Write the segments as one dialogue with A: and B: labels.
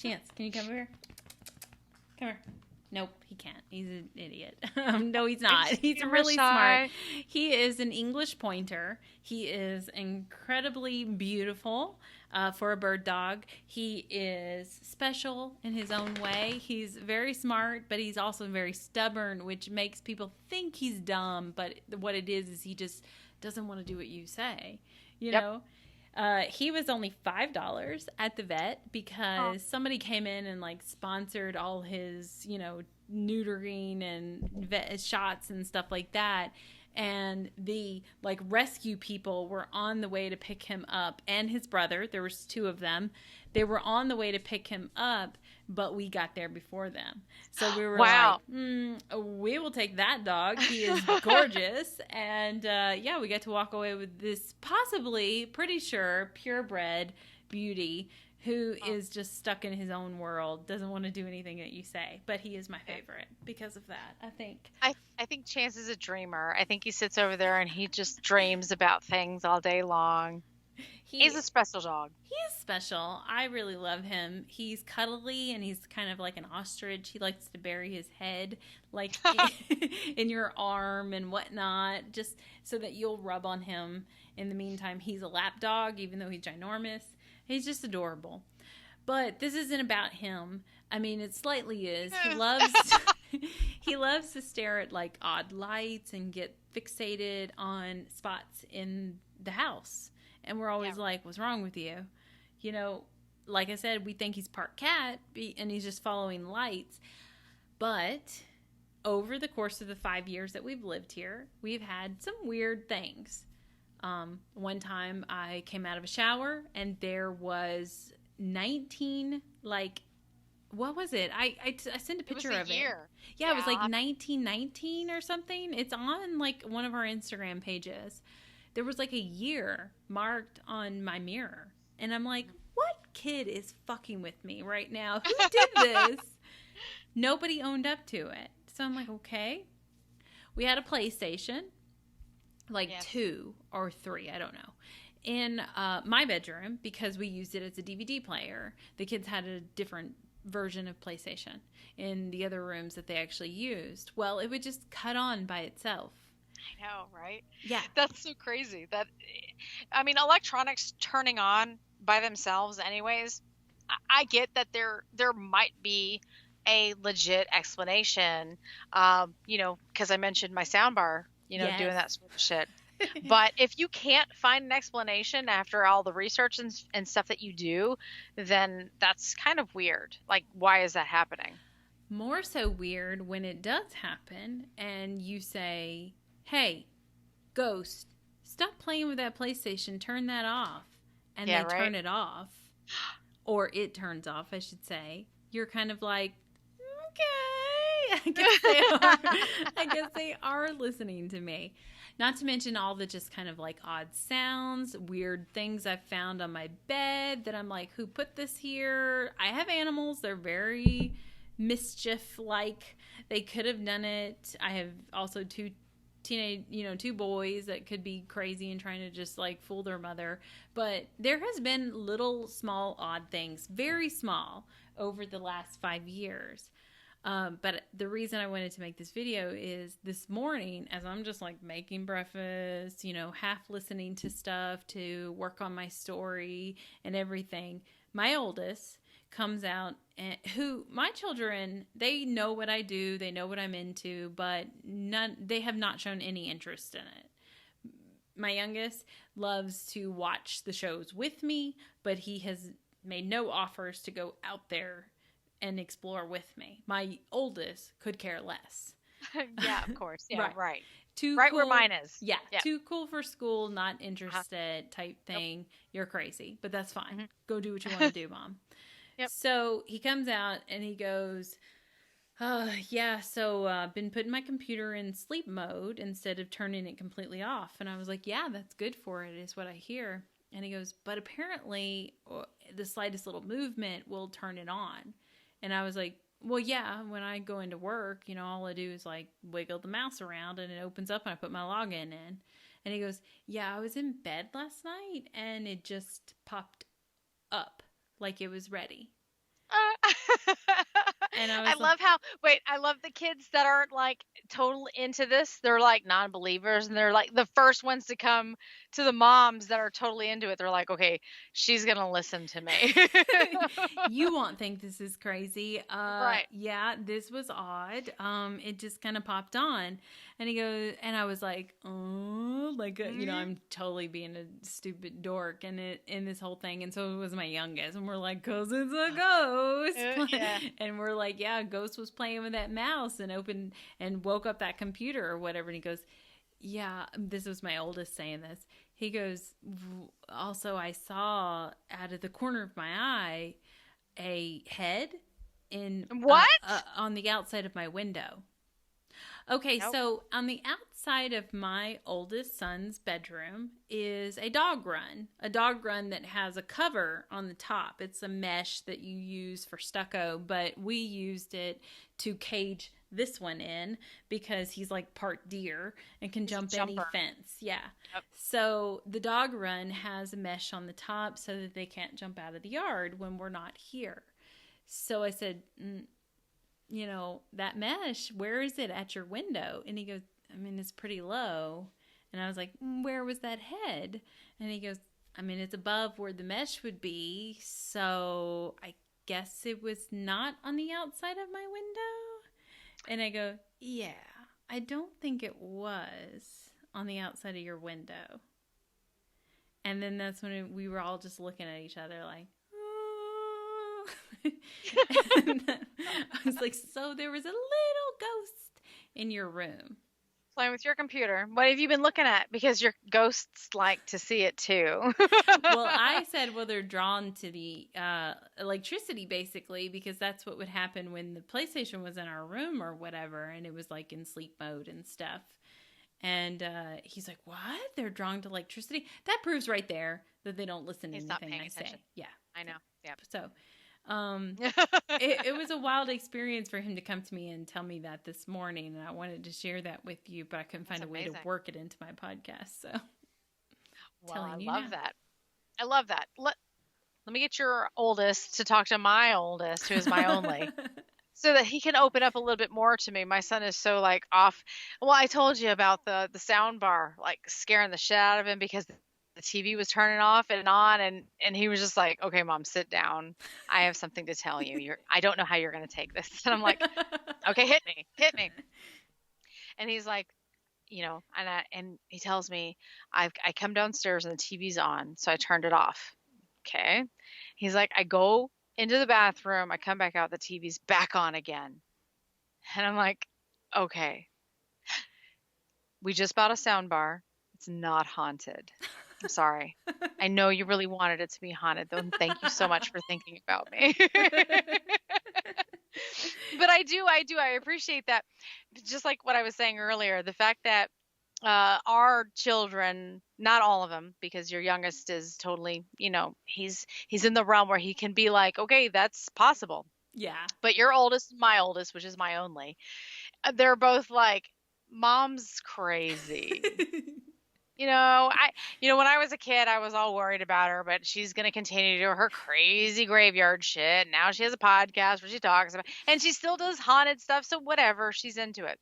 A: Chance, can you come over here? Come here. Nope, he can't. He's an idiot. No, he's not. He's really smart. He is an English pointer. He is incredibly beautiful for a bird dog. He is special in his own way. He's very smart, but he's also very stubborn, which makes people think he's dumb. But what it is he just doesn't want to do what you say, you know? He was only $5 at the vet because somebody came in and like sponsored all his, neutering and vet shots and stuff like that. And the like rescue people were on the way to pick him up, and his brother. There was two of them. They were on the way to pick him up, but we got there before them. So we were like, we will take that dog. He is gorgeous. And we get to walk away with this possibly, pretty sure, purebred beauty who is just stuck in his own world, doesn't want to do anything that you say. But he is my favorite because of that, I think.
B: I think Chance is a dreamer. I think he sits over there and he just dreams about things all day long. He's a special dog.
A: He is special. I really love him. He's cuddly and he's kind of like an ostrich. He likes to bury his head like in your arm and whatnot, just so that you'll rub on him. In the meantime, he's a lap dog, even though he's ginormous. He's just adorable. But this isn't about him. I mean, it slightly is. He loves to stare at like odd lights and get fixated on spots in the house. And we're always like, what's wrong with you? Like I said, we think he's part cat and he's just following lights. But over the course of the 5 years that we've lived here, we've had some weird things. One time I came out of a shower and there was 19, like, what was it? I sent a picture of it. Yeah, it was like 1919 or something. It's on like one of our Instagram pages. There was like a year marked on my mirror. And I'm like, what kid is fucking with me right now? Who did this? Nobody owned up to it. So I'm like, okay. We had a PlayStation, like 2 or 3, I don't know, in my bedroom because we used it as a DVD player. The kids had a different version of PlayStation in the other rooms that they actually used. Well, it would just cut on by itself.
B: I know, right?
A: Yeah.
B: That's so crazy. Electronics turning on by themselves anyways, I get that there might be a legit explanation, because I mentioned my soundbar, doing that sort of shit. But if you can't find an explanation after all the research and stuff that you do, then that's kind of weird. Like, why is that happening?
A: More so weird when it does happen and you say, hey, ghost, stop playing with that PlayStation, turn that off. And they turn it off. Or it turns off, I should say. You're kind of like, okay. I guess they are listening to me. Not to mention all the just kind of like odd sounds, weird things I've found on my bed that I'm like, who put this here? I have animals. They're very mischief-like. They could have done it. I have also two boys that could be crazy and trying to just like fool their mother. But there has been little small odd things, very small, over the last 5 years. But the reason I wanted to make this video is this morning, as I'm just like making breakfast, half listening to stuff to work on my story and everything, my oldest comes out, and my children, they know what I do, they know what I'm into, but they have not shown any interest in it. My youngest loves to watch the shows with me, but he has made no offers to go out there and explore with me. My oldest could care less.
B: Yeah, of course. Yeah, right.
A: Too
B: right
A: cool,
B: where mine is.
A: Yeah, too cool for school, not interested type thing. Nope. You're crazy, but that's fine. Mm-hmm. Go do what you want to do, Mom. Yep. So he comes out and he goes, been putting my computer in sleep mode instead of turning it completely off. And I was like, yeah, that's good for it, is what I hear. And he goes, but apparently the slightest little movement will turn it on. And I was like, well, yeah, when I go into work, all I do is like wiggle the mouse around and it opens up and I put my login in. And he goes, yeah, I was in bed last night and it just popped up like it was ready. And I
B: I
A: was like,
B: love how, wait, I love the kids that aren't like total into this. They're like non-believers and they're like the first ones to come to the moms that are totally into it. They're like, okay, she's going to listen to me.
A: you won't think this is crazy.
B: Right.
A: Yeah, this was odd. It just kind of popped on. And he goes, and I was like, oh, like, I'm totally being a stupid dork in this whole thing. And so it was my youngest. And we're like, cause it's a ghost.
B: Yeah.
A: And we're like, yeah, a ghost was playing with that mouse and opened and woke up that computer or whatever. And he goes, yeah, this was my oldest saying this. He goes, also, I saw out of the corner of my eye a head in
B: What?
A: on the outside of my window. Okay,
B: Nope.
A: so on the outside of my oldest son's bedroom is a dog run that has a cover on the top. It's a mesh that you use for stucco, but we used it to cage this one in because he's like part deer and can jump any fence. Yeah. Yep. So the dog run has a mesh on the top so that they can't jump out of the yard when we're not here. So I said, that mesh, where is it at your window? And he goes, I mean, it's pretty low. And I was like, where was that head? And he goes, I mean, it's above where the mesh would be. So I guess it was not on the outside of my window. And I go, yeah, I don't think it was on the outside of your window. And then that's when we were all just looking at each other like, and I was like, so there was a little ghost in your room.
B: Playing with your computer. What have you been looking at? Because your ghosts like to see it too.
A: Well, I said, they're drawn to the electricity basically because that's what would happen when the PlayStation was in our room or whatever. And it was like in sleep mode and stuff. And he's like, what? They're drawn to electricity? That proves right there that they don't listen to anything I say. Yeah.
B: I know. Yeah.
A: So it was a wild experience for him to come to me and tell me that this morning, and I wanted to share that with you, but I couldn't find a way to work it into my podcast. So,
B: well, I love that. Let me get your oldest to talk to my oldest, who is my only, so that he can open up a little bit more to me. My son is so like off. Well, I told you about the sound bar, like scaring the shit out of him because the TV was turning off and on, and he was just like, okay, Mom, sit down. I have something to tell you. I don't know how you're going to take this. And I'm like, okay, hit me. And he's like, and he tells me, I come downstairs and the TV's on. So I turned it off. Okay. He's like, I go into the bathroom. I come back out. The TV's back on again. And I'm like, okay, we just bought a sound bar. It's not haunted. I'm sorry. I know you really wanted it to be haunted, though. And thank you so much for thinking about me. But I do. I appreciate that. Just like what I was saying earlier, the fact that our children, not all of them, because your youngest is totally, he's in the realm where he can be like, okay, that's possible.
A: Yeah.
B: But your oldest, my oldest, which is my only, they're both like, Mom's crazy. When I was a kid, I was all worried about her, but she's going to continue to do her crazy graveyard shit. Now she has a podcast where she talks about, and she still does haunted stuff. So whatever, she's into it.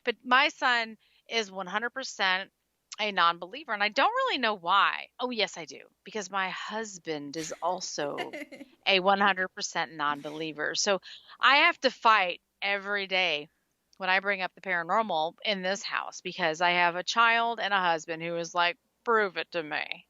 B: But my son is 100% a non-believer, and I don't really know why. Oh, yes, I do. Because my husband is also a 100% non-believer. So I have to fight every day when I bring up the paranormal in this house, because I have a child and a husband who is like, prove it to me.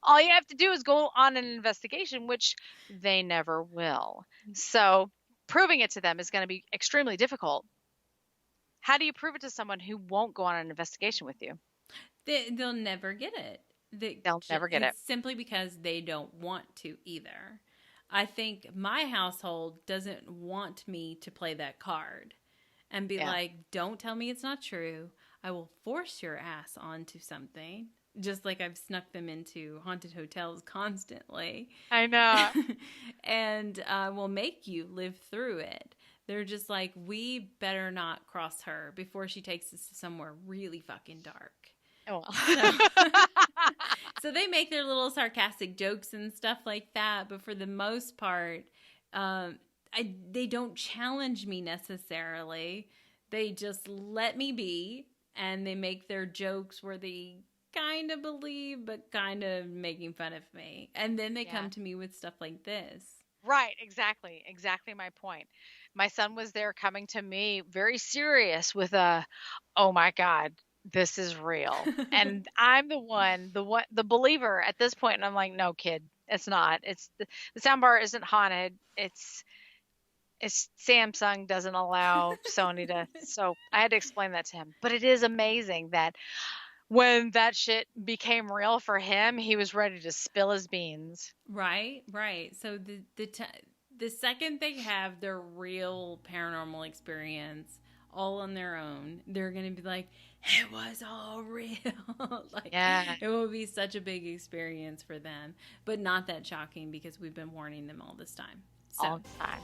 B: All you have to do is go on an investigation, which they never will. So proving it to them is going to be extremely difficult. How do you prove it to someone who won't go on an investigation with you?
A: They'll never get it.
B: They'll never get it.
A: Simply because they don't want to either. I think my household doesn't want me to play that card. And be like, don't tell me it's not true. I will force your ass onto something. Just like I've snuck them into haunted hotels constantly.
B: I know.
A: And will make you live through it. They're just like, we better not cross her before she takes us to somewhere really fucking dark.
B: Oh,
A: So they make their little sarcastic jokes and stuff like that. But for the most part, they don't challenge me necessarily. They just let me be, and they make their jokes where they kind of believe, but kind of making fun of me. And then they come to me with stuff like this.
B: Right, exactly. Exactly my point. My son was there coming to me very serious with oh my God, this is real. And I'm the believer at this point, and I'm like, no, kid, it's not. It's the soundbar isn't haunted. It's Samsung doesn't allow Sony to. So I had to explain that to him. But it is amazing that when that shit became real for him, he was ready to spill his beans.
A: Right. So the second they have their real paranormal experience all on their own, they're going to be like, it was all real. It will be such a big experience for them, but not that shocking because we've been warning them all this time.
B: All the time.